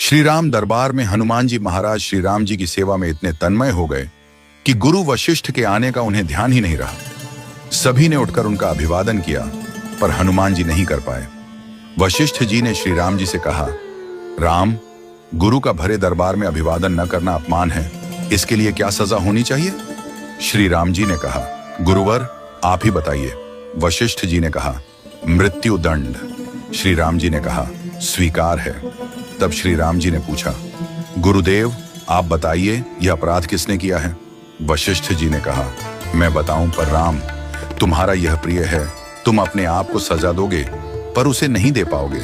श्री राम दरबार में हनुमान जी महाराज श्री राम जी की सेवा में इतने तन्मय हो गए कि गुरु वशिष्ठ के आने का उन्हें ध्यान ही नहीं रहा। सभी ने उठकर उनका अभिवादन किया, पर हनुमान जी नहीं कर पाए। वशिष्ठ जी ने श्री राम जी से कहा, राम, गुरु का भरे दरबार में अभिवादन न करना अपमान है, इसके लिए क्या सजा होनी चाहिए? श्री राम जी ने कहा, गुरुवर आप ही बताइए। वशिष्ठ जी ने कहा, मृत्यु दंड। श्री राम जी ने कहा, स्वीकार है। तब श्री राम जी ने पूछा, गुरुदेव आप बताइए यह अपराध किसने किया है? वशिष्ठ जी ने कहा, मैं बताऊं पर राम, तुम्हारा यह प्रिय है, तुम अपने आप को सजा दोगे पर उसे नहीं दे पाओगे।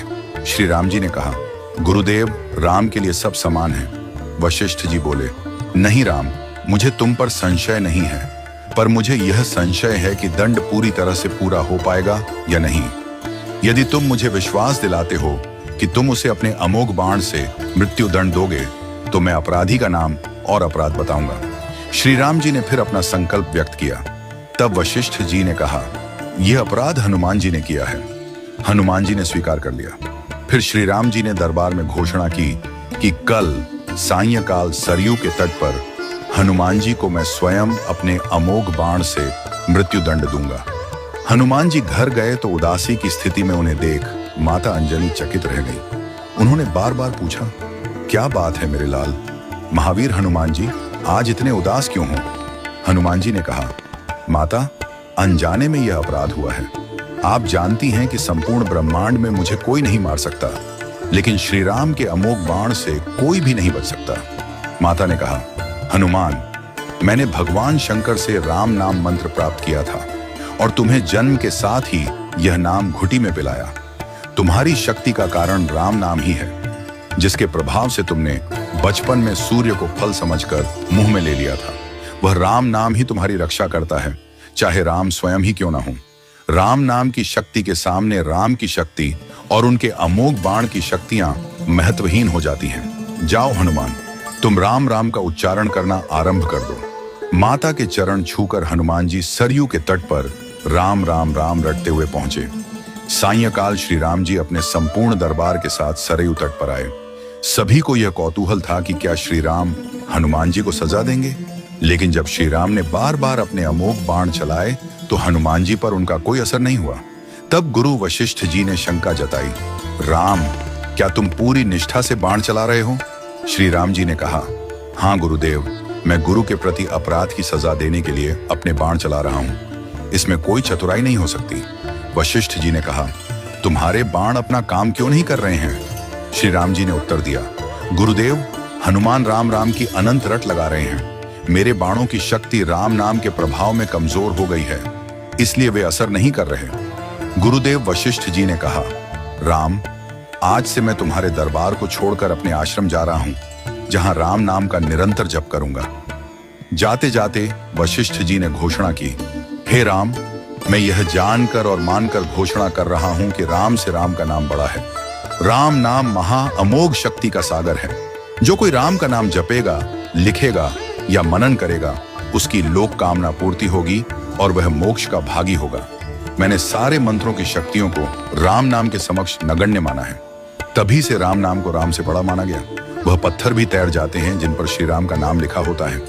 श्री राम जी ने कहा, गुरुदेव राम के लिए सब समान है। वशिष्ठ जी बोले, नहीं राम, मुझे तुम पर संशय नहीं है, पर मुझे यह संशय है कि दंड पूरी तरह से पूरा हो पाएगा या नहीं। यदि तुम मुझे विश्वास दिलाते हो कि तुम उसे अपने अमोघ बाण से मृत्यु दंड दोगे तो मैं अपराधी का नाम और अपराध बताऊंगा। श्री राम जी ने फिर अपना संकल्प व्यक्त किया। तब वशिष्ठ जी ने कहा, यह अपराध हनुमान जी ने किया है। हनुमान जी ने स्वीकार कर लिया। फिर श्री राम जी ने दरबार में घोषणा की कि कल सायंकाल सरयू के तट पर हनुमान जी को मैं स्वयं अपने अमोघ बाण से मृत्यु दंड दूंगा। हनुमान जी घर गए तो उदासी की स्थिति में उन्हें देख माता अंजनी चकित रह गई। उन्होंने बार बार पूछा, क्या बात है मेरे लाल? महावीर हनुमान जी आज इतने उदास क्यों हो? हनुमान जी ने कहा, माता, अनजाने में यह अपराध हुआ है। आप जानती हैं कि संपूर्ण ब्रह्मांड में मुझे कोई नहीं मार सकता, लेकिन श्री राम के अमोघ बाण से कोई भी नहीं बच सकता। माता ने कहा, हनुमान, मैंने भगवान शंकर से राम नाम मंत्र प्राप्त किया था और तुम्हें जन्म के साथ ही यह नाम घुटी में पिलाया। तुम्हारी शक्ति का कारण राम नाम ही है, जिसके प्रभाव से तुमने बचपन में सूर्य को फल समझकर मुंह में ले लिया था। वह राम नाम ही तुम्हारी रक्षा करता है, चाहे राम स्वयं ही क्यों ना हो। राम नाम की शक्ति के सामने राम की शक्ति और उनके अमोघ बाण की शक्तियां महत्वहीन हो जाती हैं। जाओ हनुमान, तुम राम राम का उच्चारण करना आरंभ कर दो। माता के चरण छूकर हनुमान जी सरयू के तट पर राम राम राम रटते हुए पहुंचे। सायंकाल श्री राम जी अपने संपूर्ण दरबार के साथ सरयू तट पर आए। सभी को यह कौतूहल था कि क्या श्री राम हनुमान जी को सजा देंगे, लेकिन जब श्री राम ने बार बार अपने अमोघ बाण चलाए तो हनुमान जी पर उनका कोई असर नहीं हुआ। तब गुरु वशिष्ठ जी ने शंका जताई, राम, क्या तुम पूरी निष्ठा से बाण चला रहे हो? श्री राम जी ने कहा, हाँ गुरुदेव, मैं गुरु के प्रति अपराध की सजा देने के लिए अपने बाण चला रहा हूँ। इसमें कोई चतुराई नहीं हो सकती। वशिष्ठ जी ने कहा, तुम्हारे बाण अपना काम क्यों नहीं कर रहे हैं? श्री राम जी ने उत्तर दिया, गुरुदेव, हनुमान राम राम की अनंत रट लगा रहे हैं। मेरे बाणों की शक्ति राम नाम के प्रभाव में कमजोर हो गई है, इसलिए वे असर नहीं कर रहे। गुरुदेव वशिष्ठ जी ने कहा, राम, आज से मैं तुम्हारे दरबार को छोड़कर अपने आश्रम जा रहा हूं, जहां राम नाम का निरंतर जप करूंगा। जाते जाते वशिष्ठ जी ने घोषणा की, हे राम, मैं यह जानकर और मानकर घोषणा कर रहा हूं कि राम से राम का नाम बड़ा है। राम नाम महा अमोघ शक्ति का सागर है। जो कोई राम का नाम जपेगा, लिखेगा या मनन करेगा, उसकी लोक कामना पूर्ति होगी और वह मोक्ष का भागी होगा। मैंने सारे मंत्रों की शक्तियों को राम नाम के समक्ष नगण्य माना है। तभी से राम नाम को राम से बड़ा माना गया। वह पत्थर भी तैर जाते हैं जिन पर श्री राम का नाम लिखा होता है।